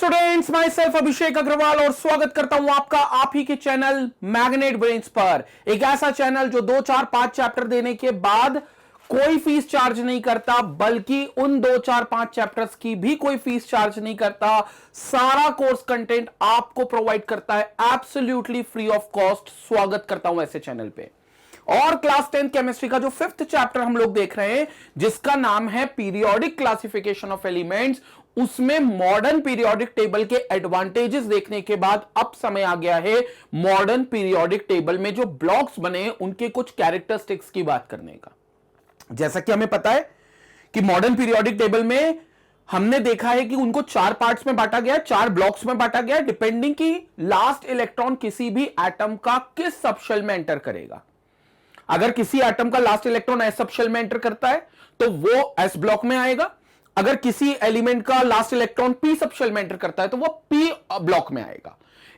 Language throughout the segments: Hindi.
स्टूडेंट्स, माई सेल्फ अभिषेक अग्रवाल और स्वागत करता हूं आपका आप ही के चैनल मैग्नेट ब्रेन्स पर। एक ऐसा चैनल जो 2, 4, 5 चैप्टर देने के बाद कोई फीस चार्ज नहीं करता, बल्कि उन 2, 4, 5 चैप्टर्स की भी कोई फीस चार्ज नहीं करता। सारा कोर्स कंटेंट आपको प्रोवाइड करता है एब्सोल्युटली फ्री ऑफ कॉस्ट। स्वागत करता हूं ऐसे चैनल पे। और क्लास 10 केमिस्ट्री का जो 5th चैप्टर हम लोग देख रहे हैं, जिसका नाम है पीरियोडिक क्लासिफिकेशन ऑफ एलिमेंट्स, उसमें मॉडर्न पीरियोडिक टेबल के एडवांटेजेस देखने के बाद अब समय आ गया है मॉडर्न पीरियोडिक टेबल में जो ब्लॉक्स बने हैं उनके कुछ कैरेक्टरिस्टिक्स की बात करने का। जैसा कि हमें पता है कि मॉडर्न पीरियोडिक टेबल में हमने देखा है कि उनको 4 पार्ट्स में बांटा गया, 4 ब्लॉक्स में बांटा गया, डिपेंडिंग की लास्ट इलेक्ट्रॉन किसी भी एटम का किस सबशेल में एंटर करेगा। अगर किसी एटम का लास्ट इलेक्ट्रॉन एस सबशेल में एंटर करता है तो वो एस ब्लॉक में आएगा। अगर किसी एलिमेंट का लास्ट इलेक्ट्रॉन पी सबशेल में एंटर करता है तो वो पी ब्लॉक में आएगा।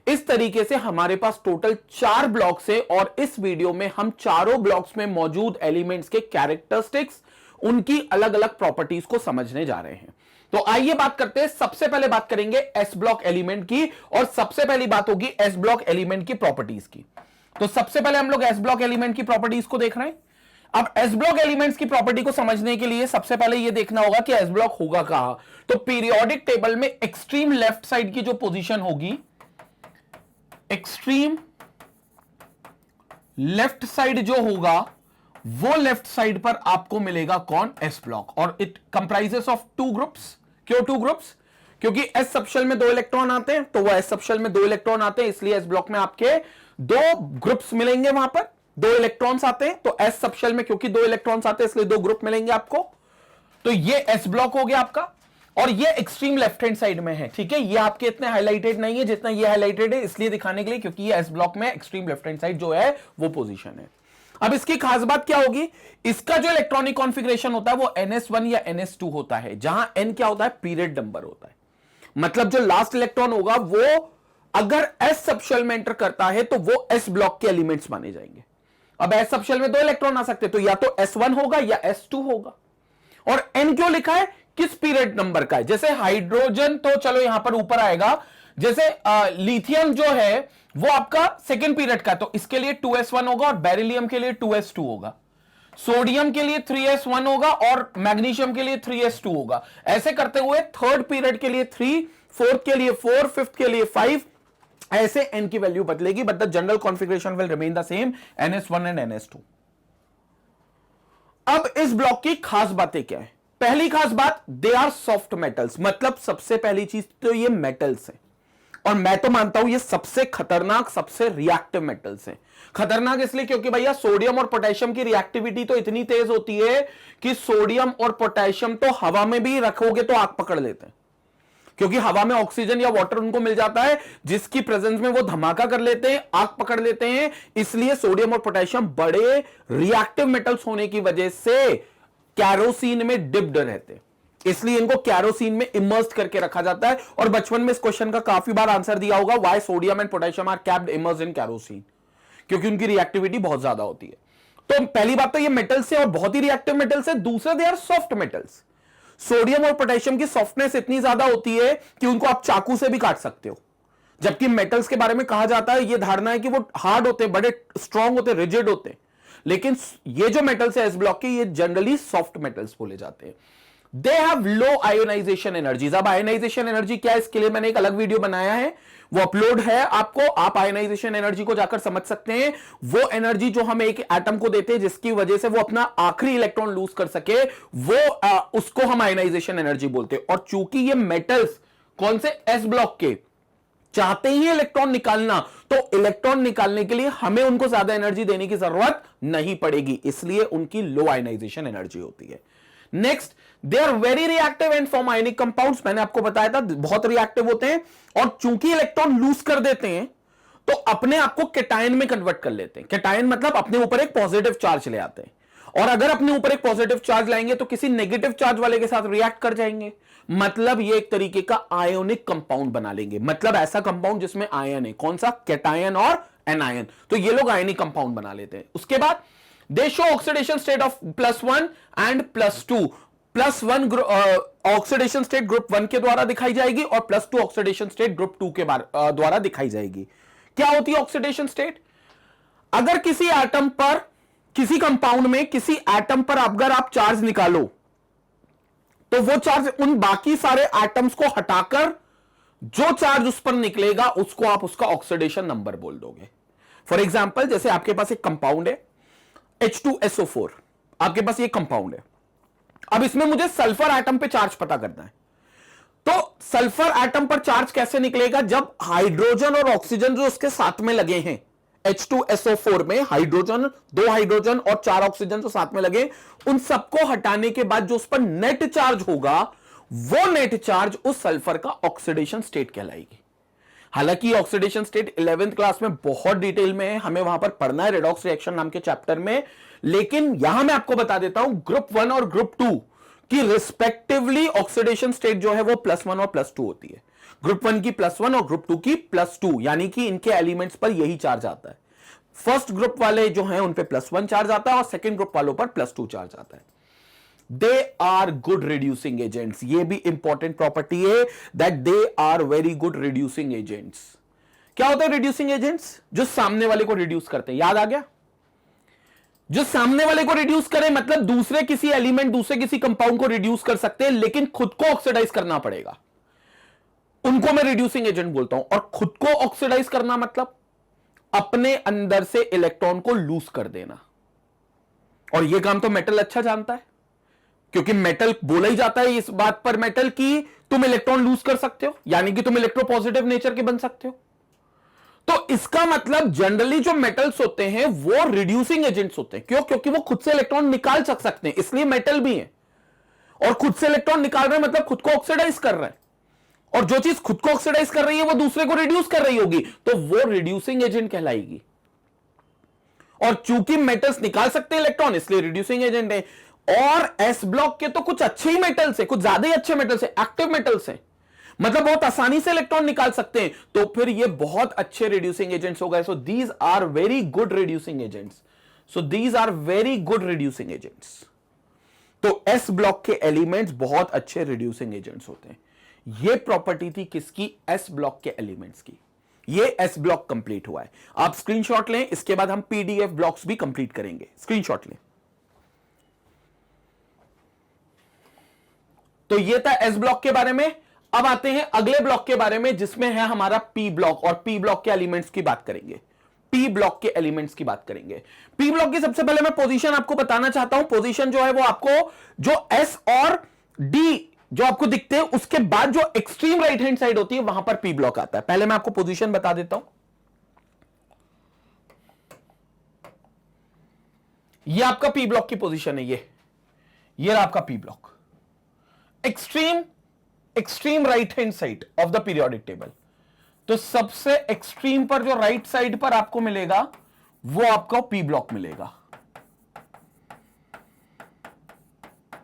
इस तरीके से हमारे पास टोटल 4 ब्लॉक्स है और इस वीडियो में हम चारों ब्लॉक्स में मौजूद एलिमेंट्स के कैरेक्टरिस्टिक्स, उनकी अलग अलग प्रॉपर्टीज को समझने जा रहे हैं। तो आइए बात करते हैं। सबसे पहले बात करेंगे एस ब्लॉक एलिमेंट की और सबसे पहली बात होगी एस ब्लॉक एलिमेंट की प्रॉपर्टीज की। तो सबसे पहले हम लोग एस ब्लॉक एलिमेंट की प्रॉपर्टीज को देख रहे हैं। अब एस ब्लॉक एलिमेंट्स की प्रॉपर्टी को समझने के लिए सबसे पहले यह देखना होगा कि एस ब्लॉक होगा कहां। तो पीरियोडिक टेबल में एक्सट्रीम लेफ्ट साइड की जो पोजीशन होगी, एक्सट्रीम लेफ्ट साइड जो होगा, वो लेफ्ट साइड पर आपको मिलेगा कौन? S block. और इट कंप्राइजेस ऑफ 2 ग्रुप्स। क्यों 2 ग्रुप्स? क्योंकि एस सबशेल में 2 इलेक्ट्रॉन आते हैं, तो वो एस सबशेल में 2 इलेक्ट्रॉन आते हैं, इसलिए एस ब्लॉक में आपके 2 ग्रुप्स मिलेंगे। वहां पर 2 इलेक्ट्रॉन्स आते हैं, तो एस सबशेल में क्योंकि 2 इलेक्ट्रॉन्स आते हैं इसलिए 2 ग्रुप मिलेंगे आपको। तो ये एस ब्लॉक हो गया आपका और ये एक्सट्रीम लेफ्ट हैंड साइड में है। ठीक है, ये आपके इतने हाईलाइटेड नहीं है जितना ये हाईलाइटेड है, इसलिए दिखाने के लिए, क्योंकि ये एस ब्लॉक में एक्सट्रीम लेफ्ट हैंड साइड जो है वो पोजीशन है। अब इसकी खास बात क्या होगी? इसका जो इलेक्ट्रॉनिक कॉन्फ़िगरेशन होता है वो ns1 या ns2 होता है, जहां n क्या होता है? पीरियड नंबर होता है। मतलब जो लास्ट इलेक्ट्रॉन होगा वो अगर एस सबशेल में एंटर करता है तो वो एस ब्लॉक के एलिमेंट्स माने जाएंगे। अब एस सबशेल में 2 इलेक्ट्रॉन आ सकते हैं, तो या तो s1 होगा या s2 होगा। और n क्यों लिखा है? किस पीरियड नंबर का है। जैसे हाइड्रोजन तो चलो यहां पर ऊपर आएगा, जैसे लिथियम जो है वो आपका सेकेंड पीरियड का, तो इसके लिए 2s1 होगा और बेरिलियम के लिए 2s2 होगा। सोडियम के लिए 3s1 होगा और मैग्नीशियम के लिए 3s2 होगा। ऐसे करते हुए थर्ड पीरियड के लिए 3, फोर्थ के लिए 4, फिफ्थ के लिए 5, ऐसे n की वैल्यू बदलेगी, but the general configuration will remain the same, ns1 and ns2। अब इस ब्लॉक की खास बातें क्या है? पहली खास बात, दे आर सॉफ्ट मेटल्स। मतलब सबसे पहली चीज तो ये मेटल्स है, और मैं तो मानता हूं ये सबसे खतरनाक, सबसे रिएक्टिव मेटल्स हैं। खतरनाक इसलिए क्योंकि भैया सोडियम और पोटेशियम की रिएक्टिविटी तो इतनी तेज होती है कि सोडियम और पोटेशियम तो हवा में भी रखोगे तो आग पकड़ लेते हैं, क्योंकि हवा में ऑक्सीजन या वाटर उनको मिल जाता है, जिसकी प्रेजेंस में वो धमाका कर लेते हैं, आग पकड़ लेते हैं। इसलिए सोडियम और पोटेशियम बड़े रिएक्टिव मेटल्स होने की वजह से कैरोसिन में डिप्ड रहते हैं, इसलिए इनको कैरोसिन में इमर्स्ड करके रखा जाता है। और बचपन में इस क्वेश्चन का काफी बार आंसर दिया होगा, why sodium and potassium are kept immersed in kerosene, क्योंकि उनकी रिएक्टिविटी बहुत ज्यादा होती है। तो पहली बात तो ये मेटल्स है और बहुत ही रिएक्टिव मेटल्स है। दूसरा, they are soft metals. Sodium और पोटेशियम की सॉफ्टनेस इतनी ज्यादा होती है कि उनको आप चाकू से भी काट सकते हो, जबकि मेटल्स के बारे में कहा जाता है, ये धारणा है कि वो हार्ड होते हैं, बड़े स्ट्रांग होते हैं, रिजिड होते हैं। लेकिन ये जो मेटल्स है एस ब्लॉक के, ये जनरली सॉफ्ट मेटल्स बोले जाते हैं। They have low ionization energies. अब आयोनाइजेशन एनर्जी क्या है, इसके लिए मैंने एक अलग वीडियो बनाया है, वो अपलोड है आपको, आप आयोनाइजेशन एनर्जी को जाकर समझ सकते हैं। वो एनर्जी जो हम एक एटम को देते हैं जिसकी वजह से वो अपना आखिरी इलेक्ट्रॉन लूज कर सके, वो उसको हम आयोनाइजेशन एनर्जी बोलते हैं। और चूंकि ये मेटल्स कौन से? एस ब्लॉक के, चाहते ही इलेक्ट्रॉन निकालना, तो इलेक्ट्रॉन निकालने के लिए हमें उनको ज्यादा एनर्जी देने की जरूरत नहीं पड़ेगी, इसलिए उनकी लो आयोनाइजेशन एनर्जी होती है। Next, they are very reactive and form ionic compounds. मैंने आपको बताया था बहुत रिएक्टिव होते हैं, और चूंकि इलेक्ट्रॉन लूज कर देते हैं तो अपने आप को केटायन में कन्वर्ट कर लेते हैं। केटायन मतलब अपने ऊपर एक पॉजिटिव चार्ज ले आते हैं, और अगर अपने ऊपर एक पॉजिटिव चार्ज लाएंगे तो किसी नेगेटिव चार्ज वाले के साथ रिएक्ट कर जाएंगे। मतलब ये एक तरीके का आयोनिक कंपाउंड बना लेंगे, मतलब ऐसा कंपाउंड जिसमें आयन है। कौन सा? केटायन और एनायन। तो ये लोग आयनिक कंपाउंड बना लेते हैं। उसके बाद दे show oxidation state of +1 and +2। +1 oxidation state group 1 के द्वारा दिखाई जाएगी और +2 ऑक्सीडेशन स्टेट ग्रुप 2 के द्वारा दिखाई जाएगी। क्या होती है ऑक्सीडेशन स्टेट? अगर किसी एटम पर, किसी कंपाउंड में किसी एटम पर अगर आप चार्ज निकालो तो वो चार्ज उन बाकी सारे एटम्स को हटाकर जो चार्ज उस पर निकलेगा उसको आप उसका ऑक्सीडेशन नंबर बोल दोगे। फॉर एग्जाम्पल, जैसे आपके पास एक कंपाउंड है H2SO4, आपके पास ये कंपाउंड है। अब इसमें मुझे सल्फर एटम पे चार्ज पता करना है, तो सल्फर एटम पर चार्ज कैसे निकलेगा? जब हाइड्रोजन और ऑक्सीजन जो उसके साथ में लगे हैं, H2SO4 में हाइड्रोजन, 2 हाइड्रोजन और 4 ऑक्सीजन जो साथ में लगे, उन सबको हटाने के बाद जो उस पर नेट चार्ज होगा, वो नेट चार्ज उस सल्फर का ऑक्सीडेशन स्टेट कहलाएगी। हालांकि ऑक्सीडेशन स्टेट 11th क्लास में बहुत डिटेल में है, हमें वहां पर पढ़ना है रेडॉक्स रिएक्शन नाम के चैप्टर में, लेकिन यहां मैं आपको बता देता हूं ग्रुप 1 और ग्रुप 2 की रिस्पेक्टिवली ऑक्सीडेशन स्टेट जो है वो +1 और +2 होती है। ग्रुप 1 की +1 और ग्रुप 2 की +2, यानी कि इनके एलिमेंट्स पर यही चार्ज आता है। फर्स्ट ग्रुप वाले जो हैं उन पे +1 चार्ज आता है और सेकेंड ग्रुप वालों पर +2 चार्ज आता है। They are good reducing agents, ये भी इंपॉर्टेंट प्रॉपर्टी है that they are very good reducing agents. क्या होता है रिड्यूसिंग एजेंट्स? जो सामने वाले को रिड्यूस करते हैं। याद आ गया? जो सामने वाले को रिड्यूस करे, मतलब दूसरे किसी एलिमेंट, दूसरे किसी कंपाउंड को रिड्यूस कर सकते हैं, लेकिन खुद को ऑक्सीडाइज करना पड़ेगा, उनको मैं रिड्यूसिंग एजेंट बोलता हूं। और खुद को ऑक्सीडाइज करना मतलब अपने अंदर से इलेक्ट्रॉन को लूज कर देना। और यह काम तो मेटल अच्छा जानता है, क्योंकि मेटल बोला ही जाता है इस बात पर मेटल की तुम इलेक्ट्रॉन लूज कर सकते हो, यानी कि तुम इलेक्ट्रोपॉजिटिव नेचर के बन सकते हो। तो इसका मतलब जनरली जो मेटल्स होते हैं वो रिड्यूसिंग एजेंट्स होते हैं। क्यों? क्योंकि वो खुद से इलेक्ट्रॉन निकाल सकते हैं, इसलिए मेटल भी है। और खुद से इलेक्ट्रॉन निकाल रहे हैं मतलब खुद को ऑक्सीडाइज कर रहे हैं, और जो चीज खुद को ऑक्सीडाइज कर रही है वो दूसरे को रिड्यूस कर रही होगी, तो वो रिड्यूसिंग एजेंट कहलाएगी। और चूंकि मेटल्स निकाल सकते हैं इलेक्ट्रॉन, इसलिए रिड्यूसिंग एजेंट है। और एस ब्लॉक के तो कुछ अच्छे ही मेटल्स है, कुछ ज्यादा ही अच्छे मेटल्स है, एक्टिव मेटल्स है, मतलब बहुत आसानी से इलेक्ट्रॉन निकाल सकते हैं, तो फिर ये बहुत अच्छे रिड्यूसिंग एजेंट्स हो गए। So these are very good reducing agents. So these are very good reducing agents. तो एस ब्लॉक के एलिमेंट्स बहुत अच्छे रिड्यूसिंग एजेंट्स होते हैं। ये प्रॉपर्टी थी किसकी? एस ब्लॉक के एलिमेंट्स की। ये एस ब्लॉक कंप्लीट हुआ है। आप स्क्रीनशॉट लें, इसके बाद हम पीडीएफ ब्लॉक्स भी कंप्लीट करेंगे। स्क्रीनशॉट लें। तो ये था एस ब्लॉक के बारे में। अब आते हैं अगले ब्लॉक के बारे में, जिसमें है हमारा पी ब्लॉक, और पी ब्लॉक के एलिमेंट्स की बात करेंगे। पी ब्लॉक के एलिमेंट्स की बात करेंगे। पी ब्लॉक की सबसे पहले मैं पोजीशन आपको बताना चाहता हूं। पोजीशन जो है वो आपको जो एस और डी जो आपको दिखते हैं, उसके बाद जो एक्सट्रीम राइट हैंड साइड होती है वहां पर पी ब्लॉक आता है। पहले मैं आपको पोजीशन बता देता हूं। ये आपका पी ब्लॉक की पोजीशन है, ये आपका P block, extreme right hand side of the periodic table. तो सबसे एक्सट्रीम पर जो राइट साइड पर आपको मिलेगा वो आपको पी ब्लॉक मिलेगा।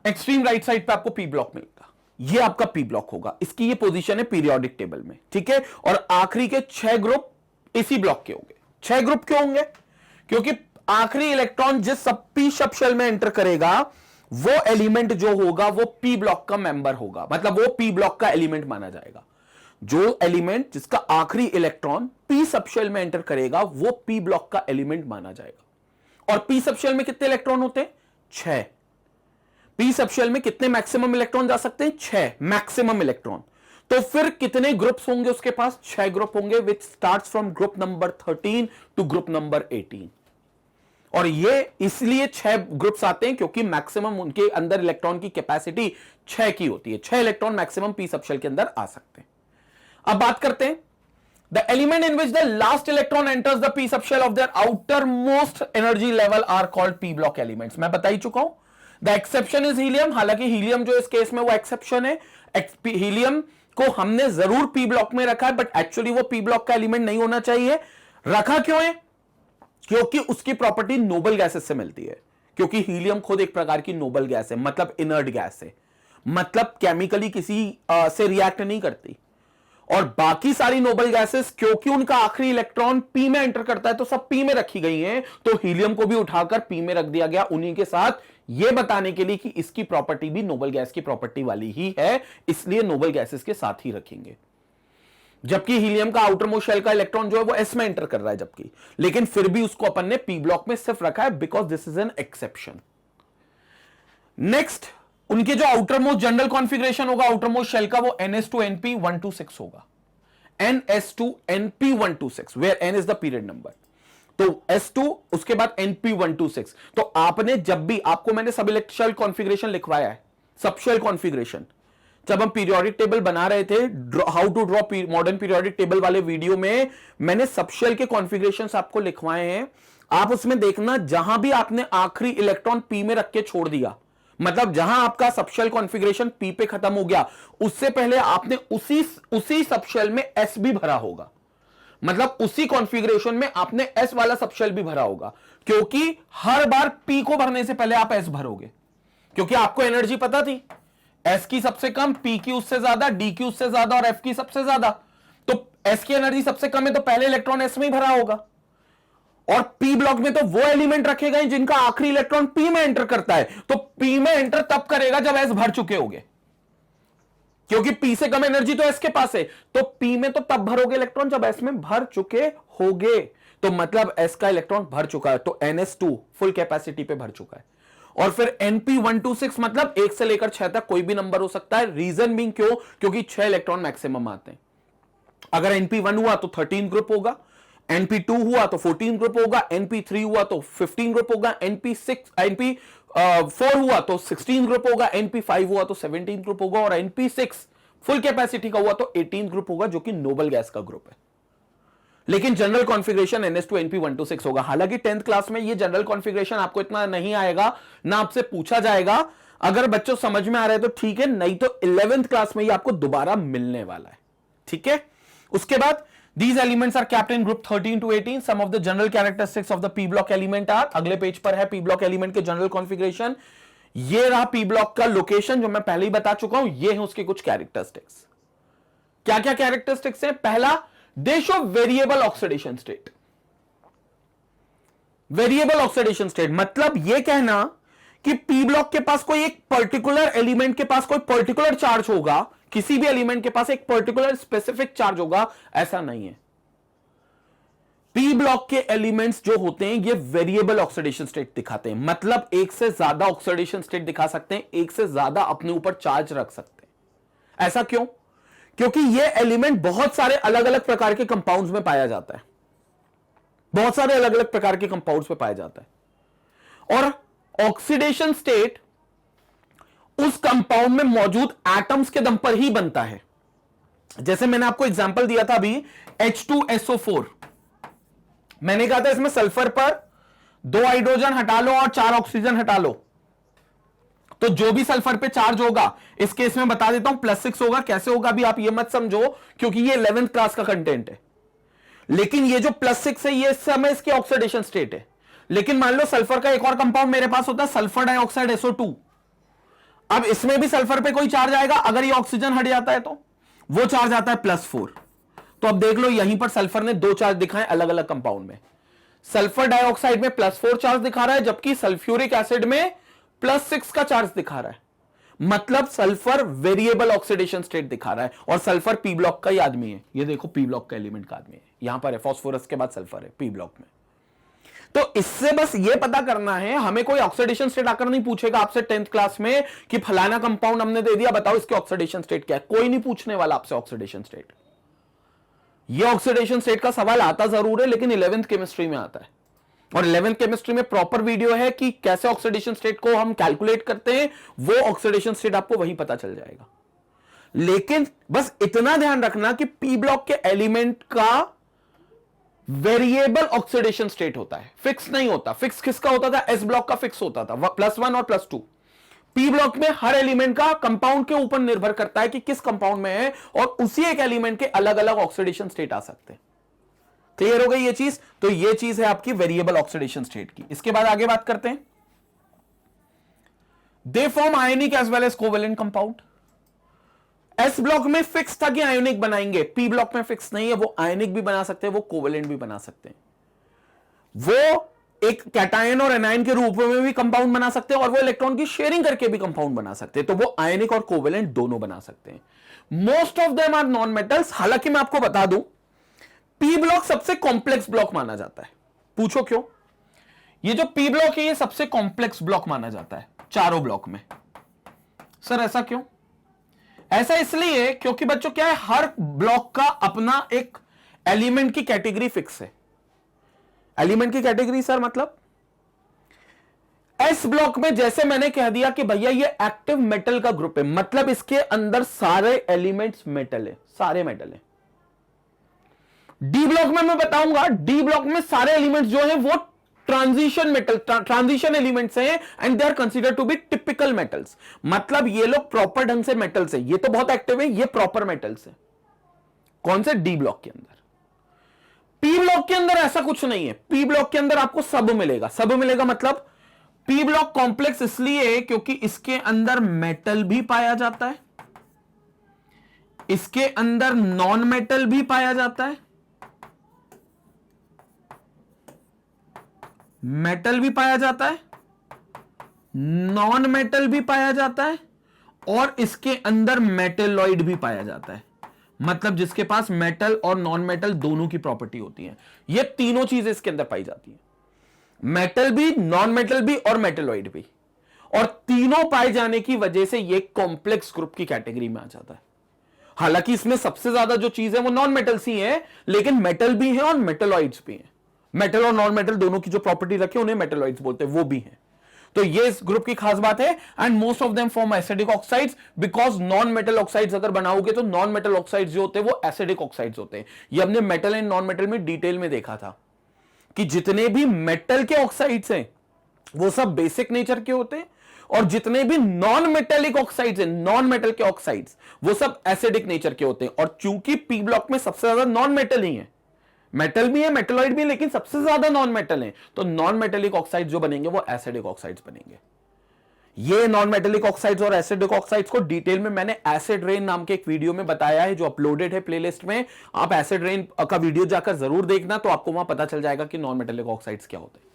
एक्सट्रीम राइट साइड पे आपको पी ब्लॉक मिलेगा, ये आपका पी ब्लॉक होगा। इसकी ये पोजीशन है पीरियोडिक टेबल में, ठीक है। और आखिरी के 6 ग्रुप इसी ब्लॉक के होंगे। 6 ग्रुप क्यों होंगे? क्योंकि आखिरी इलेक्ट्रॉन जिस पी सब शेल में एंटर करेगा वो एलिमेंट जो होगा वो पी ब्लॉक का मेंबर होगा, मतलब वो पी ब्लॉक का एलिमेंट माना जाएगा। जो एलिमेंट जिसका आखिरी इलेक्ट्रॉन पी सबशेल में एंटर करेगा वो पी ब्लॉक का एलिमेंट माना जाएगा। और पी सबशेल में कितने इलेक्ट्रॉन होते हैं? 6। पी सबशेल में कितने मैक्सिमम इलेक्ट्रॉन जा सकते हैं? 6 मैक्सिमम इलेक्ट्रॉन। तो फिर कितने ग्रुप्स होंगे उसके पास? 6 ग्रुप होंगे, which starts from group number 13 to group number 18। और ये इसलिए 6 ग्रुप्स आते हैं क्योंकि मैक्सिमम उनके अंदर इलेक्ट्रॉन की कैपेसिटी 6 की होती है। 6 इलेक्ट्रॉन मैक्सिमम पी सबशेल के अंदर आ सकते हैं। अब बात करते हैं the element in which the last electron enters the P subshell of their outer most energy level are called P block elements. मैं बता ही चुका हूं। The exception is helium. हालांकि हीलियम जो इस केस में वो एक्सेप्शन है। हीलियम को हमने जरूर पी ब्लॉक में रखा है, बट एक्चुअली वो पी ब्लॉक का एलिमेंट नहीं होना चाहिए। रखा क्यों है? क्योंकि उसकी प्रॉपर्टी नोबल गैसेस से मिलती है। क्योंकि हीलियम खुद एक प्रकार की नोबल गैस है, मतलब इनर्ट गैस है, मतलब केमिकली किसी से रिएक्ट नहीं करती। और बाकी सारी नोबल गैसेस क्योंकि उनका आखिरी इलेक्ट्रॉन पी में एंटर करता है तो सब पी में रखी गई हैं, तो हीलियम को भी उठाकर पी में रख दिया गया, उन्हीं के साथ यह बताने के लिए कि इसकी प्रॉपर्टी भी नोबल गैस की प्रॉपर्टी वाली ही है, इसलिए नोबल गैसेस के साथ ही रखेंगे। जबकि हीलियम का आउटर मोस्ट शेल का इलेक्ट्रॉन जो है वो एस में एंटर कर रहा है, जबकि लेकिन फिर भी उसको अपन ने पी ब्लॉक में सिर्फ रखा है because this is an exception. Next, उनके जो आउटर मोस्ट जनरल कॉन्फ़िगरेशन होगा आउटर मोस्ट शेल का, वो NS2NP126 होगा। NS2NP126 where N is the period number. तो S2 उसके बाद NP126। तो आपने जब भी, आपको मैंने सब शेल कॉन्फ़िगरेशन लिखवाया है, सब शेल कॉन्फ़िगरेशन जब हम पीरियोडिक टेबल बना रहे थे, how to draw modern periodic table वाले वीडियो में मैंने सब शेल के कॉन्फ़िगरेशंस आपको लिखवाए हैं। आप उसमें देखना, जहां भी आपने आखिरी इलेक्ट्रॉन पी में रख के छोड़ दिया, मतलब जहां आपका सबशेल कॉन्फ़िगरेशन पी पे खत्म हो गया, उससे पहले आपने उसी सबशेल में एस भी भरा होगा। मतलब उसी कॉन्फ़िगरेशन में आपने एस वाला सबशेल भी भरा होगा, क्योंकि हर बार पी को भरने से पहले आप एस भरोगे, क्योंकि आपको एनर्जी पता थी एस की सबसे कम, पी की उससे ज्यादा, डी की उससे ज्यादा और एफ की सबसे ज्यादा। तो एस की एनर्जी सबसे कम है तो पहले इलेक्ट्रॉन एस में ही भरा होगा, और पी ब्लॉक में तो वो एलिमेंट रखे गए जिनका आखिरी इलेक्ट्रॉन पी में एंटर करता है। तो पी में एंटर तब करेगा जब एस भर चुके होंगे, क्योंकि पी से कम एनर्जी तो एस के पास है। तो पी में तो तब भरोगे इलेक्ट्रॉन जब एस में भर चुके होगे। तो मतलब एस का इलेक्ट्रॉन भर चुका है, तो NS2 फुल कैपेसिटी पे भर चुका है। और फिर NP126 मतलब 1 से लेकर 6 तक कोई भी नंबर हो सकता है। रीजन बीइंग क्यों? क्योंकि 6 इलेक्ट्रॉन मैक्सिमम आते हैं। अगर NP1 हुआ तो 13 ग्रुप होगा, NP2 हुआ तो 14 ग्रुप होगा, NP3 हुआ तो 15 ग्रुप होगा, NP4 हुआ तो 16 ग्रुप होगा, NP5 हुआ तो 17 ग्रुप होगा, और NP6 फुल कैपेसिटी का हुआ तो 18 ग्रुप होगा, जो कि नोबल गैस का ग्रुप है। लेकिन जनरल कॉन्फ़िगरेशन NS2NP126 होगा। हालांकि 10th क्लास में ये जनरल कॉन्फ़िगरेशन आपको इतना नहीं आएगा, ना आपसे पूछा जाएगा। अगर बच्चों समझ में आ रहा है तो ठीक है, नहीं तो 11th क्लास में ये आपको दोबारा मिलने वाला है। ठीक है, उसके बाद these elements are kept in group 13 to 18. Some of the general characteristics of the p block element are, अगले पेज पर है p block element के जनरल कॉन्फ़िगरेशन। ये रहा p block का लोकेशन जो मैं पहले ही बता चुका हूं। ये है उसके कुछ कैरेक्टरिस्टिक्स। क्या क्या कैरेक्टरिस्टिक्स हैं? पहला, दे show variable oxidation state. Variable oxidation state मतलब यह कहना कि पी ब्लॉक के पास कोई एक पर्टिकुलर एलिमेंट के पास कोई पर्टिकुलर चार्ज होगा, किसी भी एलिमेंट के पास एक पर्टिकुलर स्पेसिफिक चार्ज होगा, ऐसा नहीं है। पी ब्लॉक के एलिमेंट्स जो होते हैं ये वेरिएबल ऑक्सीडेशन स्टेट दिखाते हैं, मतलब एक से ज्यादा ऑक्सीडेशन स्टेट दिखा सकते हैं, एक से ज्यादा अपने ऊपर चार्ज रख सकते हैं। ऐसा क्यों? क्योंकि ये एलिमेंट बहुत सारे अलग अलग प्रकार के कंपाउंड्स में पाया जाता है, बहुत सारे अलग अलग प्रकार के कंपाउंड्स में पाया जाता है। और ऑक्सीडेशन स्टेट उस कंपाउंड में मौजूद एटम्स के दम पर ही बनता है। जैसे मैंने आपको एग्जांपल दिया था अभी H2SO4, मैंने कहा था इसमें सल्फर पर 2 हाइड्रोजन हटा लो और 4 ऑक्सीजन हटा लो, तो जो भी सल्फर पे चार्ज होगा, इस केस में बता देता हूं +6 होगा। कैसे होगा अभी आप ये मत समझो, क्योंकि ये 11th क्लास का कंटेंट है। लेकिन ये जो +6 है ये इस समय इसकी ऑक्सीडेशन स्टेट है। लेकिन मान लो सल्फर का एक और कंपाउंड मेरे पास होता है सल्फर डाइऑक्साइड SO2। अब इसमें भी सल्फर पे कोई चार्ज आएगा, अगर ये ऑक्सीजन हट जाता है तो वो चार्ज आता है +4। तो अब देख लो यहीं पर सल्फर ने 2 चार्ज दिखाए अलग अलग कंपाउंड में। सल्फर डाइऑक्साइड में +4 चार्ज दिखा रहा है, जबकि सल्फ्यूरिक एसिड में +6 का चार्ज दिखा रहा है। मतलब सल्फर वेरिएबल ऑक्सीडेशन स्टेट दिखा रहा है। और सल्फर पी ब्लॉक का ही आदमी है, ये देखो पी ब्लॉक का एलिमेंट का आदमी है, यहां पर है फास्फोरस के बाद सल्फर है पी ब्लॉक में। तो इससे बस ये पता करना है, हमें कोई ऑक्सीडेशन स्टेट आकर नहीं पूछेगा आपसे 10th क्लास में कि फलाना कंपाउंड हमने दे दिया, बताओ इसके ऑक्सीडेशन स्टेट क्या है। कोई नहीं पूछने वाला आपसे ऑक्सीडेशन स्टेट। ये ऑक्सीडेशन स्टेट का सवाल आता जरूर है, लेकिन 11th केमिस्ट्री में आता है। और 11th केमिस्ट्री में प्रॉपर वीडियो है कि कैसे ऑक्सीडेशन स्टेट को हम कैलकुलेट करते हैं, वो ऑक्सीडेशन स्टेट आपको वहीं पता चल जाएगा। लेकिन बस इतना ध्यान रखना कि पी ब्लॉक के एलिमेंट का वेरिएबल ऑक्सीडेशन स्टेट होता है, फिक्स नहीं होता। फिक्स किसका होता था? एस ब्लॉक का फिक्स होता था, +1 और +2। पी ब्लॉक में हर एलिमेंट का कंपाउंड के ऊपर निर्भर करता है कि किस कंपाउंड में है, और उसी एक एलिमेंट के अलग अलग ऑक्सीडेशन स्टेट आ सकते हैं। क्लियर हो गई ये चीज? तो ये चीज है आपकी वेरिएबल ऑक्सीडेशन स्टेट की। इसके बाद आगे बात करते हैं, they form ionic as well as covalent compound. S block में फिक्स था कि आयोनिक बनाएंगे, पी ब्लॉक में फिक्स नहीं है, वो आयनिक भी बना सकते हैं, वो कोवेलेंट भी बना सकते हैं। वो एक कैटायन और एनायन के रूप में भी कंपाउंड बना सकते हैं और वो इलेक्ट्रॉन की शेयरिंग करके भी कंपाउंड बना सकते हैं, तो वो आयनिक और कोवेलेंट दोनों बना सकते हैं। Most of them are non metals. हालांकि मैं आपको बता दूं, पी ब्लॉक सबसे कॉम्प्लेक्स ब्लॉक माना जाता है। पूछो क्यों? ये जो पी ब्लॉक है ये सबसे कॉम्प्लेक्स ब्लॉक माना जाता है चारों ब्लॉक में। सर ऐसा क्यों? ऐसा इसलिए क्योंकि बच्चों क्या है, हर ब्लॉक का अपना एक एलिमेंट की कैटेगरी फिक्स है। एलिमेंट की कैटेगरी सर मतलब एस ब्लॉक में जैसे मैंने कह दिया कि भैया ये एक्टिव मेटल का ग्रुप है, मतलब इसके अंदर सारे एलिमेंट्स मेटल है, सारे मेटल है। डी ब्लॉक में मैं बताऊंगा, डी ब्लॉक में सारे एलिमेंट्स जो हैं वो ट्रांजिशन मेटल, ट्रांजिशन एलिमेंट्स हैं and they are considered to be typical metals. मतलब ये लोग प्रॉपर ढंग से मेटल्स है, ये तो बहुत एक्टिव है, ये प्रॉपर मेटल्स है। कौन से? डी ब्लॉक के अंदर। पी ब्लॉक के अंदर ऐसा कुछ नहीं है। पी ब्लॉक के अंदर आपको सब मिलेगा। सब मिलेगा मतलब पी ब्लॉक कॉम्प्लेक्स इसलिए क्योंकि इसके अंदर मेटल भी पाया जाता है, इसके अंदर नॉन मेटल भी पाया जाता है, मेटल भी पाया जाता है, नॉन मेटल भी पाया जाता है और इसके अंदर मेटेलॉइड भी पाया जाता है। मतलब जिसके पास मेटल और नॉन मेटल दोनों की प्रॉपर्टी होती है। ये तीनों चीजें इसके अंदर पाई जाती है, मेटल भी, नॉन मेटल भी और मेटेलॉइड भी। और तीनों पाए जाने की वजह से ये कॉम्प्लेक्स ग्रुप की कैटेगरी में आ जाता है। हालांकि इसमें सबसे ज्यादा जो चीज है वो नॉन मेटल्स ही है, लेकिन मेटल भी है और मेटेलॉइड्स भी हैं। मेटल और नॉन मेटल दोनों की जो प्रॉपर्टी रखी है उन्हें मेटेलॉइड्स बोलते हैं, वो भी हैं। तो ये इस ग्रुप की खास बात है। And most of them form acidic oxides, because non metal oxides अगर बनाओगे तो नॉन मेटल ऑक्साइड्स जो होते हैं वो एसिडिक ऑक्साइड्स होते हैं। ये हमने मेटल एंड नॉन मेटल में डिटेल में देखा था कि जितने भी मेटल के ऑक्साइड्स हैं वो सब बेसिक नेचर के होते हैं और जितने भी नॉन मेटेलिक ऑक्साइड्स हैं, नॉन मेटल के ऑक्साइड्स, वो सब एसिडिक नेचर के होते हैं। और चूंकि पी ब्लॉक में सबसे ज्यादा नॉन मेटल ही है, मेटल भी है, मेटेलॉइड भी है, लेकिन सबसे ज्यादा नॉन मेटल है, तो नॉन मेटेलिक ऑक्साइड्स जो बनेंगे वो एसिडिक ऑक्साइड्स बनेंगे। ये नॉन मेटेलिक ऑक्साइड्स और एसिडिक ऑक्साइड्स को डिटेल में मैंने एसिड रेन नाम के एक वीडियो में बताया है जो अपलोडेड है प्लेलिस्ट में। आप एसिड रेन का वीडियो जाकर जरूर देखना, तो आपको वहां पता चल जाएगा कि नॉन मेटेलिक ऑक्साइड्स क्या होते हैं।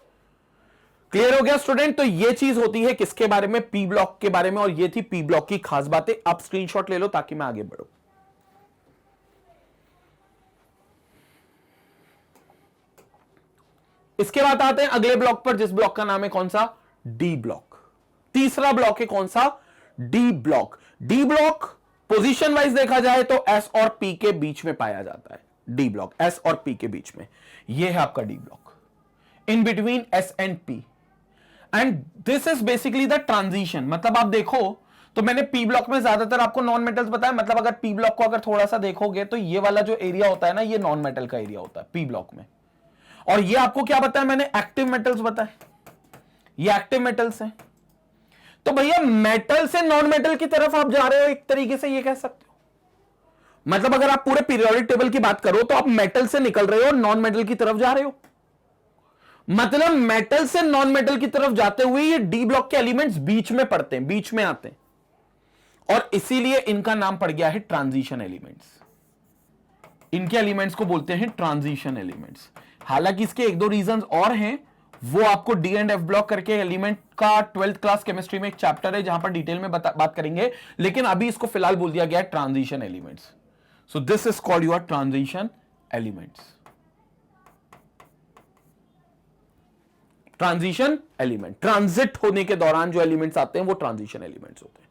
क्लियर हो गया स्टूडेंट? तो ये चीज होती है किसके बारे में? पी ब्लॉक के बारे में। और ये थी पी ब्लॉक की खास बातें। आप स्क्रीनशॉट ले लो ताकि मैं आगे बढ़ूं। इसके बाद आते हैं अगले ब्लॉक पर, जिस ब्लॉक का नाम है कौन सा? D block. तीसरा ब्लॉक है कौन सा? D block. D block position wise देखा जाए तो एस और पी के बीच में पाया जाता है। डी ब्लॉक एस और पी के बीच में, यह है आपका D block, in between S and P. And this is basically the transition. मतलब आप देखो तो मैंने पी ब्लॉक में ज्यादातर आपको नॉन मेटल्स बताया। मतलब अगर पी ब्लॉक को अगर थोड़ा सा देखोगे तो ये वाला जो एरिया होता है ना, ये नॉन मेटल का एरिया होता है पी ब्लॉक में। और ये आपको क्या बताया मैंने? एक्टिव मेटल्स बताए, ये एक्टिव मेटल्स हैं। तो भैया मेटल से नॉन मेटल की तरफ आप जा रहे हो, एक तरीके से ये कह सकते हो। मतलब अगर आप पूरे पीरियोडिक टेबल की बात करो तो आप मेटल से निकल रहे हो और नॉन मेटल की तरफ जा रहे हो। मतलब मेटल से नॉन मेटल की तरफ जाते हुए ये डी ब्लॉक के एलिमेंट्स बीच में पड़ते हैं, बीच में आते हैं, और इसीलिए इनका नाम पड़ गया है ट्रांजिशन एलिमेंट्स। इनके एलिमेंट्स को बोलते हैं ट्रांजिशन एलिमेंट्स। हालांकि इसके एक दो रीजंस और हैं, वो आपको डी एंड एफ ब्लॉक करके एलिमेंट का 12th क्लास केमिस्ट्री में एक चैप्टर है जहां पर डिटेल में बात करेंगे, लेकिन अभी इसको फिलहाल बोल दिया गया है transition elements. So this is called your transition elements. Transition element, transit होने के दौरान जो एलिमेंट्स आते हैं वो ट्रांजिशन एलिमेंट्स होते हैं।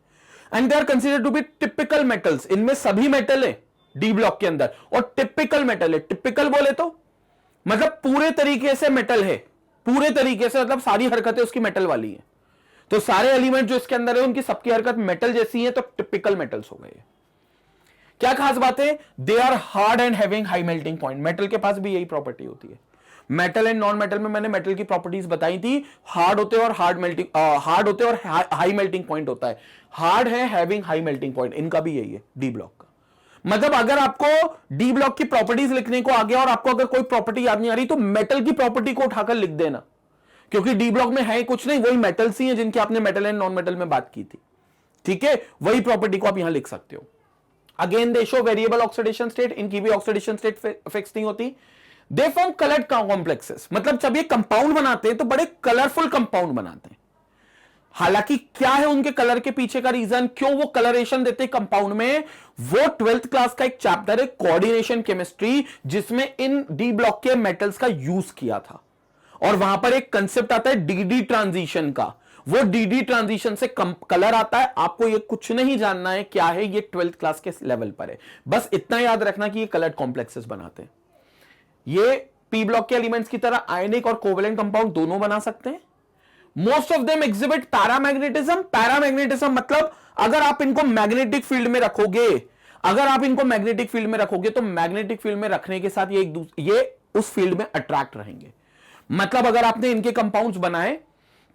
And they are considered to be typical metals. इनमें सभी मेटल है डी ब्लॉक के अंदर और टिपिकल मेटल है। टिपिकल बोले तो मतलब पूरे तरीके से मेटल है, पूरे तरीके से, मतलब सारी हरकतें उसकी मेटल वाली है। तो सारे एलिमेंट जो इसके अंदर है उनकी सबकी हरकत मेटल जैसी है, तो टिपिकल मेटल्स हो गए। क्या खास बात है? They are hard and having high melting point. Metal के पास भी यही प्रॉपर्टी होती है। मेटल एंड नॉन मेटल में मैंने मेटल की प्रॉपर्टीज बताई थी, हार्ड होते और हार्ड होते और हाई मेल्टिंग पॉइंट होता है। हार्ड है, हैविंग हाई मेल्टिंग पॉइंट, इनका भी यही है डी ब्लॉक का। मतलब अगर आपको डी ब्लॉक की प्रॉपर्टीज लिखने को आ गया और आपको अगर कोई प्रॉपर्टी याद नहीं आ रही तो मेटल की प्रॉपर्टी को उठाकर लिख देना, क्योंकि डी ब्लॉक में है कुछ नहीं, वही मेटल्स ही हैं जिनकी आपने मेटल एंड नॉन मेटल में बात की थी। ठीक है, वही प्रॉपर्टी को आप यहां लिख सकते हो। Again they show variable oxidation state. इनकी भी ऑक्सीडेशन स्टेट फिक्स नहीं होती। दे फॉर्म कलर्ड कॉम्प्लेक्सेस, मतलब जब ये कंपाउंड बनाते हैं तो बड़े कलरफुल कंपाउंड बनाते हैं। हालांकि क्या है उनके कलर के पीछे का रीजन, क्यों वो कलरेशन देते हैं कंपाउंड में, वो 12th क्लास का एक चैप्टर है कोऑर्डिनेशन केमिस्ट्री, जिसमें इन डी ब्लॉक के मेटल्स का यूज किया था। और वहां पर एक कंसेप्ट आता है डीडी ट्रांजिशन का, वो डीडी ट्रांजिशन से कलर आता है। आपको ये कुछ नहीं जानना है क्या है, ये 12th क्लास के लेवल पर है, बस इतना याद रखना कि ये कलर्ड कॉम्प्लेक्सेस बनाते हैं। ये पी ब्लॉक के एलिमेंट्स की तरह आयनिक और कोवेलेंट कंपाउंड दोनों बना सकते हैं। Most of them exhibit paramagnetism. Paramagnetism मतलब अगर आप इनको मैग्नेटिक फील्ड में रखोगे, तो मैग्नेटिक फील्ड में रखने के साथ ये उस फील्ड में अट्रैक्ट रहेंगे। मतलब अगर आपने इनके कंपाउंड्स बनाए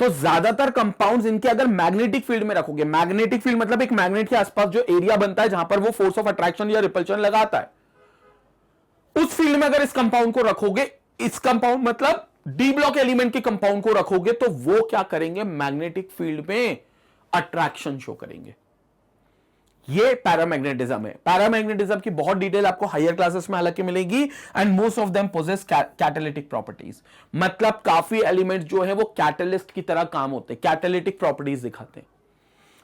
तो ज्यादातर कंपाउंड्स इनके अगर मैग्नेटिक फील्ड में रखोगे, मैग्नेटिक फील्ड मतलब एक मैग्नेट के आसपास जो एरिया बनता है जहां पर वो फोर्स ऑफ अट्रैक्शन या रिपल्शन लगाता है, उस फील्ड में अगर इस कंपाउंड को रखोगे, इस कंपाउंड मतलब डी ब्लॉक एलिमेंट के कंपाउंड को रखोगे, तो वो क्या करेंगे, मैग्नेटिक फील्ड में अट्रैक्शन शो करेंगे। ये पैरामैग्नेटिज्म है। पैरामैग्नेटिज्म की बहुत डिटेल आपको हायर क्लासेस में हालांकि मिलेगी। And most of them possess catalytic properties, मतलब काफी एलिमेंट्स जो है वो कैटलिस्ट की तरह काम होते हैं, कैटालिटिक प्रॉपर्टीज दिखाते हैं।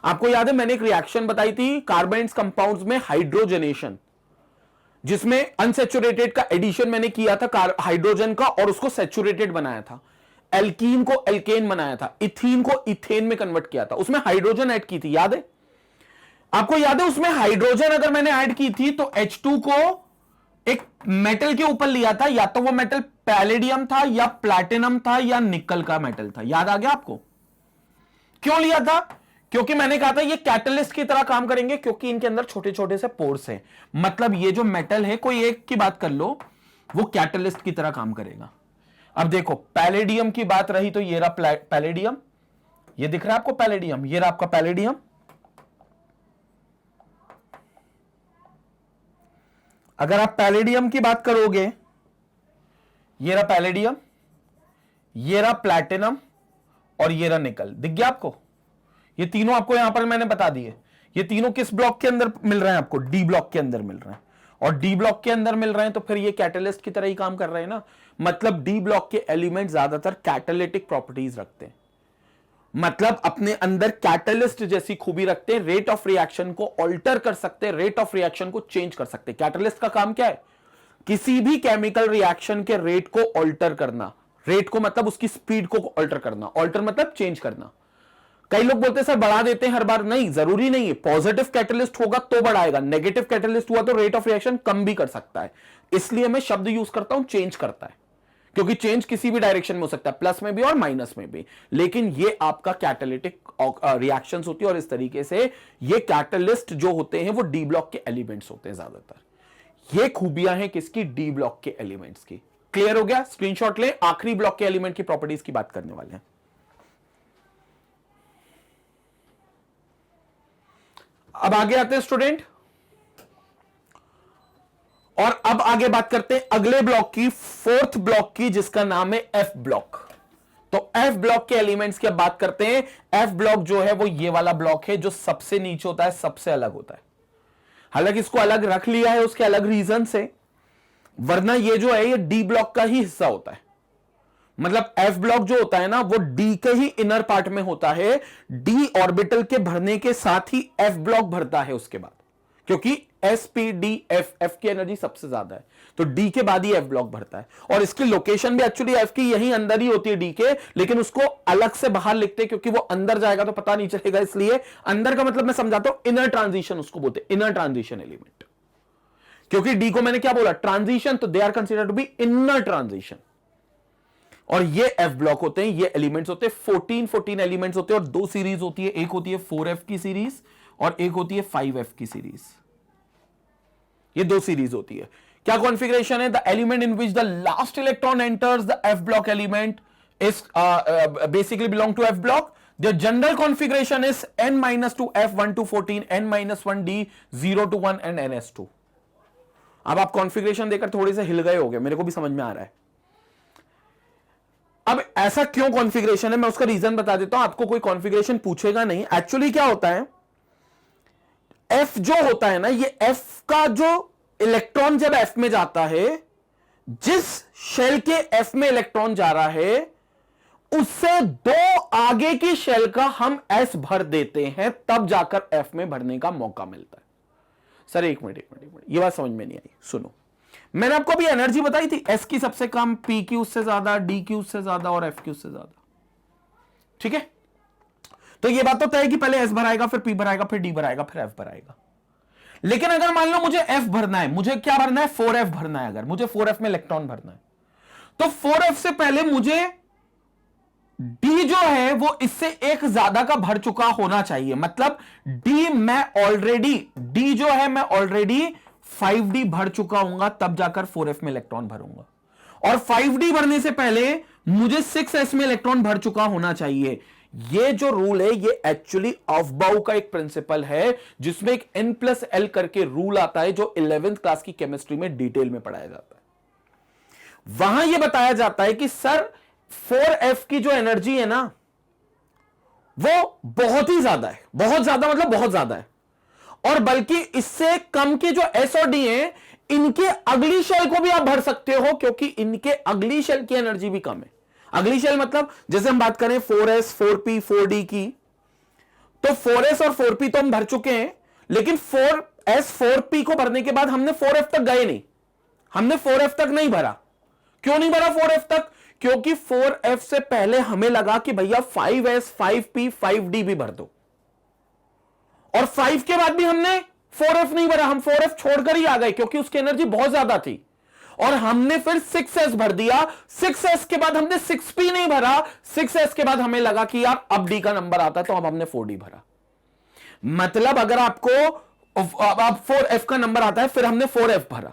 आपको याद है मैंने एक रिएक्शन बताई थी कार्बेंस कंपाउंड्स में हाइड्रोजनेशन, जिसमें अनसैचुरेटेड का एडिशन मैंने किया था हाइड्रोजन का और उसको सैचुरेटेड बनाया था, एल्कीन को एल्केन बनाया था, इथीन को इथेन में कन्वर्ट किया था, उसमें हाइड्रोजन ऐड की थी, याद है आपको? याद है उसमें हाइड्रोजन अगर मैंने ऐड की थी तो H2 को एक मेटल के ऊपर लिया था, या तो वो मेटल पैलेडियम था या प्लैटिनम था या निकल का मेटल था। याद आ गया आपको? क्यों लिया था? क्योंकि मैंने कहा था ये कैटलिस्ट की तरह काम करेंगे, क्योंकि इनके अंदर छोटे छोटे से पोर्स हैं। मतलब ये जो मेटल है, कोई एक की बात कर लो, वो कैटलिस्ट की तरह काम करेगा। अब देखो पैलेडियम की बात रही तो ये रहा पैलेडियम, ये दिख रहा है आपको पैलेडियम, ये रहा आपका पैलेडियम। अगर आप पैलेडियम की बात करोगे, ये रहा पैलेडियम, ये रहा प्लैटिनम और ये रहा निकल। दिख गया आपको? ये तीनों आपको यहां पर मैंने बता दिए। ये तीनों किस ब्लॉक के अंदर मिल रहे हैं आपको? डी ब्लॉक के अंदर मिल रहे हैं। और डी ब्लॉक के अंदर मिल रहे हैं तो फिर ये कैटलिस्ट की तरह ही काम कर रहे हैं ना। मतलब डी ब्लॉक के एलिमेंट ज्यादातर कैटालिटिक प्रॉपर्टीज रखते हैं, मतलब अपने अंदर कैटलिस्ट जैसी खूबी रखते हैं, रेट ऑफ रिएक्शन को ऑल्टर कर सकते हैं, रेट ऑफ रिएक्शन को चेंज कर सकते हैं। कैटलिस्ट का काम क्या है? किसी भी केमिकल रिएक्शन के रेट को ऑल्टर करना। रेट को मतलब उसकी स्पीड को ऑल्टर करना, ऑल्टर मतलब चेंज करना। कई लोग बोलते हैं सर बढ़ा देते हैं हर बार, नहीं, जरूरी नहीं है। पॉजिटिव कैटलिस्ट होगा तो बढ़ाएगा, नेगेटिव कैटलिस्ट हुआ तो रेट ऑफ रिएक्शन कम भी कर सकता है। इसलिए मैं शब्द यूज करता हूं चेंज करता है, क्योंकि चेंज किसी भी डायरेक्शन में हो सकता है, प्लस में भी और माइनस में भी। लेकिन ये आपका कैटालिटिक रिएक्शंस होती है और इस तरीके से ये कैटलिस्ट जो होते हैं वो डी ब्लॉक के एलिमेंट्स होते हैं ज्यादातर। ये खूबियां हैं किसकी? डी ब्लॉक के एलिमेंट्स की। क्लियर हो गया? स्क्रीनशॉट ले, आखिरी ब्लॉक के एलिमेंट की प्रॉपर्टीज की बात करने वाले हैं। अब आगे आते हैं स्टूडेंट, और अब आगे बात करते हैं अगले ब्लॉक की, फोर्थ ब्लॉक की, जिसका नाम है एफ ब्लॉक। तो एफ ब्लॉक के एलिमेंट्स की अब बात करते हैं। एफ ब्लॉक जो है वो ये वाला ब्लॉक है जो सबसे नीचे होता है, सबसे अलग होता है। हालांकि इसको अलग रख लिया है उसके अलग रीजन से, वरना ये जो है ये डी ब्लॉक का ही हिस्सा होता है। मतलब एफ ब्लॉक जो होता है ना वो डी के ही इनर पार्ट में होता है। डी ऑर्बिटल के भरने के साथ ही एफ ब्लॉक भरता है उसके बाद, क्योंकि S P D F, F की एनर्जी सबसे ज्यादा है तो डी के बाद ही एफ ब्लॉक भरता है। और इसकी लोकेशन भी एक्चुअली एफ की यहीं अंदर ही होती है डी के, लेकिन उसको अलग से बाहर लिखते हैं क्योंकि वो अंदर जाएगा तो पता नहीं चलेगा। इसलिए अंदर का मतलब मैं समझाता हूं, इनर ट्रांजिशन उसको बोलते हैं, इनर ट्रांजिशन एलिमेंट। क्योंकि डी को मैंने क्या बोला? ट्रांजिशन, तो they are considered to be inner transition. और ये एफ ब्लॉक होते हैं, ये एलिमेंट्स होते हैं 14 एलिमेंट्स होते हैं और दो सीरीज होती है। एक होती है 4f की सीरीज और एक होती है 5f की सीरीज। ये दो सीरीज होती है। क्या कॉन्फ़िगरेशन है? The element in which the last electron enters the F block element is basically belong to F block. The general configuration is n-2 f 1 to 14 n-1 d 0 to 1 and ns2। अब आप कॉन्फ़िगरेशन देखकर थोड़े से हिल गए होंगे, मेरे को भी समझ में आ रहा है। अब ऐसा क्यों कॉन्फ़िगरेशन है मैं उसका रीजन बता देता हूं। आपको कोई कॉन्फ़िगरेशन पूछेगा नहीं। एक्चुअली क्या होता है, एफ जो होता है ना, ये एफ का जो इलेक्ट्रॉन जब एफ में जाता है, जिस शेल के एफ में इलेक्ट्रॉन जा रहा है उससे दो आगे की शेल का हम एस भर देते हैं, तब जाकर एफ में भरने का मौका मिलता है। सर एक मिनट, ये बात समझ में नहीं आई। सुनो, मैंने आपको अभी एनर्जी बताई थी, एस की सबसे कम, पी की उससे ज्यादा, डी की उससे ज्यादा और एफ की उससे ज्यादा। ठीक है, तो ये बात तो तय है कि पहले एस भराएगा, फिर पी भराएगा, फिर डी भराएगा, फिर एफ भराएगा। लेकिन अगर मान लो मुझे एफ भरना है, मुझे क्या भरना है, 4f भरना है। अगर मुझे 4f में इलेक्ट्रॉन भरना है तो 4f से पहले मुझे डी जो है वो इससे एक ज्यादा का भर चुका होना चाहिए। मतलब डी जो है मैं ऑलरेडी 5d भर चुका हूंगा, तब जाकर 4f में इलेक्ट्रॉन भरूंगा। और 5d भरने से पहले मुझे 6s में इलेक्ट्रॉन भर चुका होना चाहिए। ये जो रूल है ये एक्चुअली ऑफबाउ का एक प्रिंसिपल है, जिसमें एक n+l करके रूल आता है जो 11th क्लास की केमिस्ट्री में डिटेल में पढ़ाया जाता है। वहां यह बताया जाता है कि सर 4f की जो एनर्जी है ना वो बहुत ही ज्यादा है, बहुत ज्यादा मतलब बहुत ज्यादा है। और बल्कि इससे कम के जो s और d है, इनके अगली शेल को भी आप भर सकते हो, क्योंकि इनके अगली शेल की एनर्जी भी कम है। अगली शेल मतलब जैसे हम बात करें 4s 4p 4d की, तो 4s और 4p तो हम भर चुके हैं, लेकिन 4s 4p को भरने के बाद हमने 4f तक गए नहीं, हमने 4f तक नहीं भरा। क्यों नहीं भरा 4f तक? क्योंकि 4f से पहले हमें लगा कि भैया 5s 5p 5d भी भर दो, और 5 के बाद भी हमने 4f नहीं भरा, हम 4f छोड़कर ही आ गए क्योंकि उसकी एनर्जी बहुत ज्यादा थी। और हमने फिर 6s भर दिया, 6s के बाद हमने 6p नहीं भरा, 6s के बाद हमें लगा कि यार अब d का नंबर आता है, तो अब हमने 4d भरा। मतलब अगर आपको अब 4f का नंबर आता है, फिर हमने 4f भरा,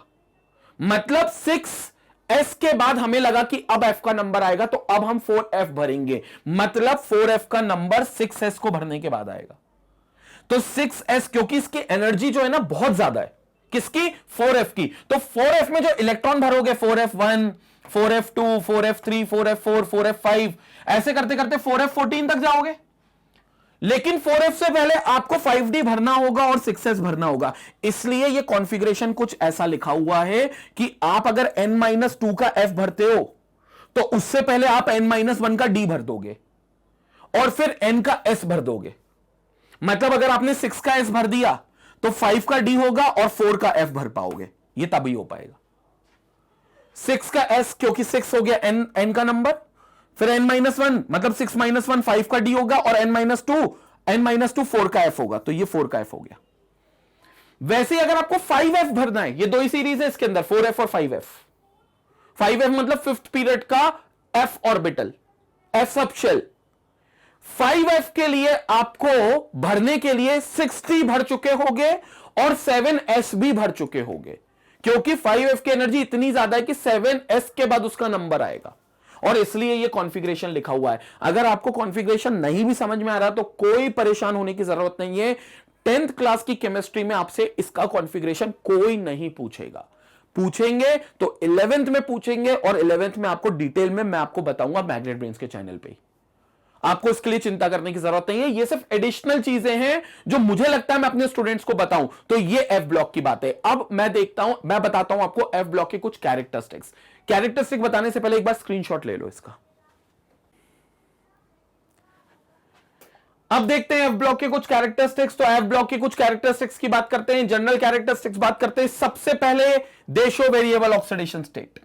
मतलब 6s के बाद हमें लगा कि अब f का नंबर आएगा, तो अब हम 4f भरेंगे, मतलब 4f का नंबर 6s को भरने के बाद आएगा। तो 6s क्योंकि इसकी एनर्जी जो है ना बहुत ज्यादा है, किसकी? 4f की। तो 4f में जो electron भरोगे 4f1 4f2 4f3 4f4 4f5 ऐसे करते करते 4f14 तक जाओगे। लेकिन 4f से पहले आपको 5d भरना होगा और 6s भरना होगा। इसलिए यह कॉन्फ़िगरेशन कुछ ऐसा लिखा हुआ है कि आप अगर n-2 का f भरते हो तो उससे पहले आप n-1 का d भर दोगे और फिर n का s भर दोगे। मतलब अगर आपने 6 का s भर दिया तो 5 का d होगा और 4 का f भर पाओगे, ये तभी हो पाएगा। 6 का s क्योंकि 6 हो गया n का नंबर, फिर n-1 मतलब 6 - 1 5 का d होगा और n-2 4 का f होगा, तो ये 4 का f हो गया। वैसे अगर आपको 5f भरना है, ये दो ही सीरीज है इसके अंदर, 4f और 5f। 5f मतलब 5th पीरियड का f orbital, f subshell. 5f के लिए आपको भरने के लिए 60 भर चुके होंगे और 7s भी भर चुके होंगे, क्योंकि 5f की एनर्जी इतनी ज्यादा है कि 7s के बाद उसका नंबर आएगा, और इसलिए यह कॉन्फ़िगरेशन लिखा हुआ है। अगर आपको कॉन्फ़िगरेशन नहीं भी समझ में आ रहा तो कोई परेशान होने की जरूरत नहीं है। 10th क्लास की केमिस्ट्री में आपसे इसका कॉन्फ़िगरेशन कोई नहीं पूछेगा, पूछेंगे तो 11th में पूछेंगे, और 11th में आपको डिटेल में मैं आपको बताऊंगा मैग्नेट ब्रेन्स के चैनल पे। आपको इसके लिए चिंता करने की जरूरत नहीं है, ये सिर्फ एडिशनल चीजें हैं जो मुझे लगता है मैं अपने स्टूडेंट्स को बताऊं। तो ये एफ ब्लॉक की बात है। अब मैं बताता हूं आपको एफ ब्लॉक के कुछ कैरेक्टरिस्टिक बताने से पहले एक बार स्क्रीनशॉट ले लो इसका। अब देखते हैं एफ ब्लॉक के कुछ कैरेक्टरिस्टिक्स। तो एफ ब्लॉक के कुछ कैरेक्टरिस्टिक्स की बात करते हैं, जनरल कैरेक्टरिस्टिक्स बात करते हैं। सबसे पहले दे शो वेरिएबल ऑक्सीडेशन स्टेट,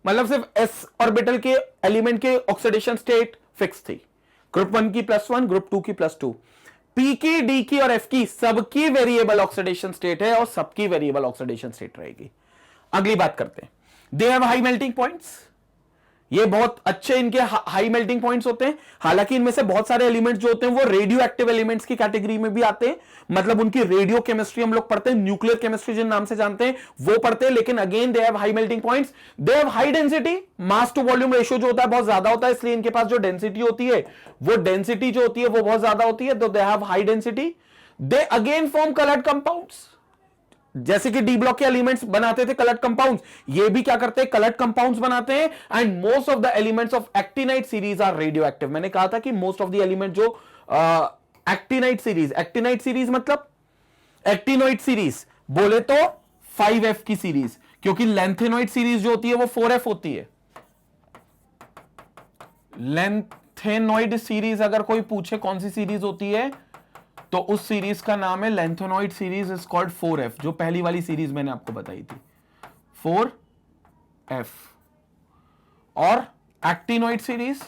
मतलब सिर्फ एस ऑर्बिटल के एलिमेंट के ऑक्सीडेशन स्टेट फिक्स थी। ग्रुप 1 की +1, ग्रुप 2 की +2। पी की, डी की और एफ की सबकी वेरिएबल ऑक्सीडेशन स्टेट है और सबकी वेरिएबल ऑक्सीडेशन स्टेट रहेगी। अगली बात करते हैं, they have high melting points. ये बहुत अच्छे इनके हाई मेल्टिंग पॉइंट्स होते हैं। हालांकि इनमें से बहुत सारे एलिमेंट्स जो होते हैं वो रेडियो एक्टिव एलिमेंट्स की कैटेगरी में भी आते हैं, मतलब उनकी रेडियो केमिस्ट्री हम लोग पढ़ते हैं, न्यूक्लियर केमिस्ट्री जिन नाम से जानते हैं वो पढ़ते हैं। लेकिन again they have high melting points, they have high density, mass to volume ratio जो होता है बहुत ज्यादा होता है, इसलिए इनके पास जो डेंसिटी होती है वो बहुत ज्यादा होती है। तो दे have high density. They again form coloured compounds, जैसे कि डी ब्लॉक के एलिमेंट्स बनाते थे कलर्ड कंपाउंड्स, ये भी क्या करते हैं, कलर्ड कंपाउंड्स बनाते हैं। And most of the elements of actinide series are radioactive. मैंने कहा था कि मोस्ट ऑफ द एलिमेंट जो एक्टिनाइट सीरीज मतलब एक्टिनोइड सीरीज बोले तो 5f की सीरीज, क्योंकि लेंथेनॉइड सीरीज जो होती है वो 4f होती है। लेंथेनॉइड सीरीज अगर कोई पूछे कौन सी सीरीज होती है, तो उस सीरीज का नाम है lanthanoid series is called 4f, जो पहली वाली सीरीज मैंने आपको बताई थी 4f। और एक्टिनॉइड सीरीज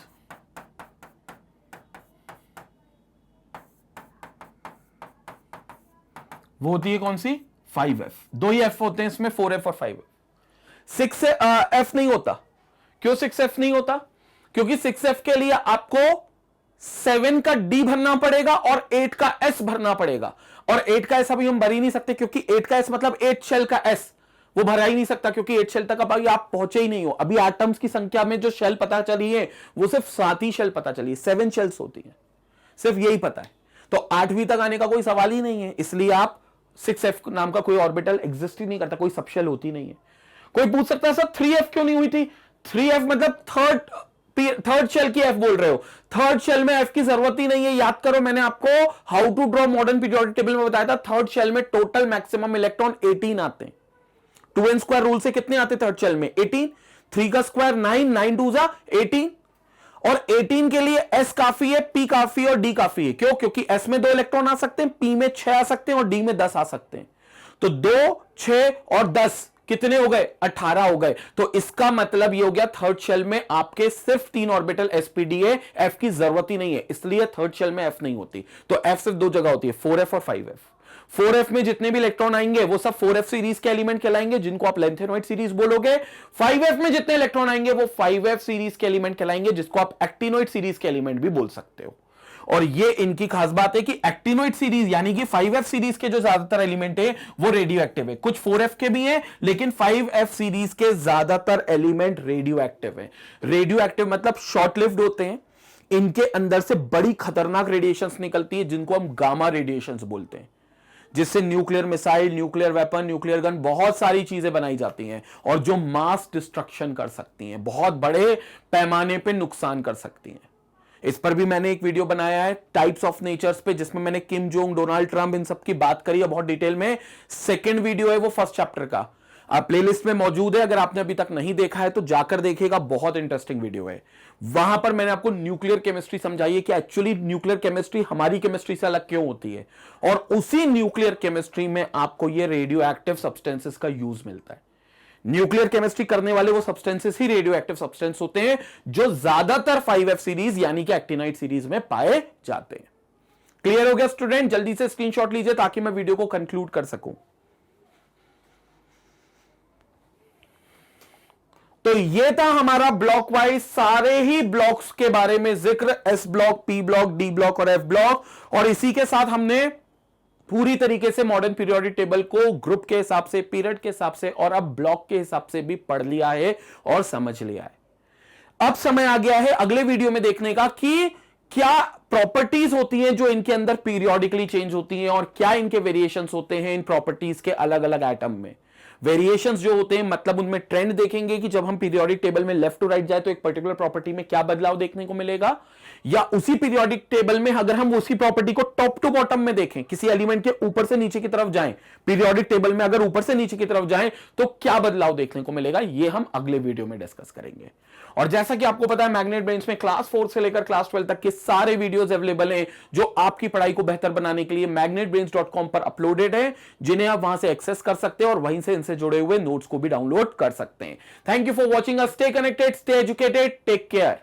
वो होती है कौन सी, 5f। दो ही f होते हैं इसमें, 4f और 5f। 6f नहीं होता। क्यों 6f नहीं होता? क्योंकि 6f के लिए आपको 7 का D भरना पड़ेगा और 8 का S भरना पड़ेगा, और 8 का S अभी हम भर ही नहीं सकते, क्योंकि 8 का S मतलब 8 शेल का S वो भरा ही नहीं सकता, क्योंकि 8 शेल तक अभी आप पहुंचे ही नहीं हो। अभी एटम्स की संख्या में जो शेल पता चली है वो सिर्फ 7 ही शेल पता चली है, 7 शेल्स होती है, सिर्फ यही पता है। तो 8वीं तक आने का कोई सवाल ही नहीं है, इसलिए आप 6f नाम का कोई ऑर्बिटल एग्जिस्ट ही नहीं करता, कोई सबशेल होती नहीं है। कोई पूछ सकता है सर 3f क्यों नहीं हुई थी? 3f मतलब थर्ड शेल की f बोल रहे हो। थर्ड शेल में f की जरूरत ही नहीं है। याद करो, मैंने आपको how to draw modern periodic table में बताया था, थर्ड शेल में टोटल मैक्सिमम इलेक्ट्रॉन 18 आते हैं। 2n स्क्वायर रूल से कितने आते थर्ड शेल में? 18। 3 का स्क्वायर 9, 9 2 जा 18, और 18 के लिए s काफी है, p काफी है और d काफी है। क्यों? क्योंकि s में 2 इलेक्ट्रॉन आ सकते हैं, p में 6 आ सकते हैं और d में 10 आ सकते हैं। तो 2, 6 और 10 कितने हो गए? 18 हो गए। तो इसका मतलब ये हो गया थर्ड शेल में आपके सिर्फ 3 ऑर्बिटल sp_d है, f की जरूरत ही नहीं है, इसलिए थर्ड शेल में f नहीं होती। तो f सिर्फ दो जगह होती है, 4f और 5f। 4f में जितने भी इलेक्ट्रॉन आएंगे वो सब 4f सीरीज के एलिमेंट कहलाएंगे, जिनको आप लेंथेनॉइड सीरीज बोलोगे। 5f में जितने इलेक्ट्रॉन आएंगे वो 5f सीरीज के एलिमेंट कहलाएंगे, जिसको आप एक्टिनॉइड सीरीज के एलिमेंट भी बोल सकते हो। और ये इनकी खास बात है कि एक्टिनॉइड सीरीज यानी कि 5f सीरीज के जो ज्यादातर एलिमेंट है वो रेडियो एक्टिव है। कुछ 4f के भी हैं, लेकिन 5f सीरीज के ज्यादातर एलिमेंट रेडियो एक्टिव है। रेडियो एक्टिव मतलब शॉर्ट लिव्ड होते हैं, इनके अंदर से बड़ी खतरनाक रेडिएशंस निकलती है, जिनको हम गामा रेडिएशंस बोलते हैं, जिससे nuclear missile, nuclear weapon, nuclear gun, बहुत सारी चीजें बनाई जाती हैं, और जो मास डिस्ट्रक्शन कर सकती हैं, बहुत बड़े पैमाने पे नुकसान कर सकती हैं। इस पर भी मैंने एक वीडियो बनाया है टाइप्स ऑफ नेचर्स पे, जिसमें मैंने किम जोंग, डोनाल्ड ट्रंप, इन सब की बात करी है बहुत डिटेल में। सेकंड वीडियो है वो फर्स्ट चैप्टर का, आप प्लेलिस्ट में मौजूद है, अगर आपने अभी तक नहीं देखा है तो जाकर देखिएगा, बहुत इंटरेस्टिंग वीडियो है। वहां पर मैंने आपको न्यूक्लियर केमिस्ट्री समझाई है कि एक्चुअली न्यूक्लियर केमिस्ट्री हमारी केमिस्ट्री से अलग क्यों होती है, और उसी न्यूक्लियर केमिस्ट्री में आपको ये रेडियो एक्टिव सब्सटेंसेस का यूज मिलता है। न्यूक्लियर केमिस्ट्री करने वाले वो सब्सटेंसेस ही रेडियो एक्टिव सब्सटेंस होते हैं, जो ज्यादातर 5f सीरीज यानी कि एक्टिनाइड सीरीज में पाए जाते हैं। क्लियर हो गया स्टूडेंट? जल्दी से स्क्रीनशॉट लीजिए ताकि मैं वीडियो को कंक्लूड कर सकूं। तो ये था हमारा ब्लॉक वाइज सारे ही ब्लॉक्स के बारे में जिक्र, S block, P block, D block और एफ ब्लॉक। और इसी के साथ हमने पूरी तरीके से मॉडर्न पीरियोडिक टेबल को ग्रुप के हिसाब से, पीरियड के हिसाब से और अब ब्लॉक के हिसाब से भी पढ़ लिया है और समझ लिया है। अब समय आ गया है अगले वीडियो में देखने का कि क्या प्रॉपर्टीज होती हैं जो इनके अंदर पीरियोडिकली चेंज होती हैं, और क्या इनके वेरिएशंस होते हैं इन प्रॉपर्टीज के अलग अलग एटम में। वेरिएशंस जो होते हैं मतलब उनमें ट्रेंड देखेंगे कि जब हम पीरियोडिक टेबल में लेफ्ट टू राइट जाए तो एक पर्टिकुलर प्रॉपर्टी में क्या बदलाव देखने को मिलेगा, या उसी पीरियोडिक टेबल में अगर हम उसी प्रॉपर्टी को टॉप टू बॉटम में देखें, किसी एलिमेंट के ऊपर से नीचे की तरफ जाएं, पीरियोडिक टेबल में अगर ऊपर से नीचे की तरफ जाएं तो क्या बदलाव देखने को मिलेगा, यह हम अगले वीडियो में डिस्कस करेंगे। और जैसा कि आपको पता है मैग्नेट ब्रेन्स में क्लास 4 से लेकर क्लास 12 तक के सारे वीडियोस अवेलेबल हैं, जो आपकी पढ़ाई को बेहतर बनाने के लिए magnetbrains.com पर अपलोडेड है, जिन्हें आप वहां से एक्सेस कर सकते हैं और वहीं से इनसे जुड़े हुए नोट्स को भी डाउनलोड कर सकते हैं। Thank you for watching us, stay connected, stay educated, take care.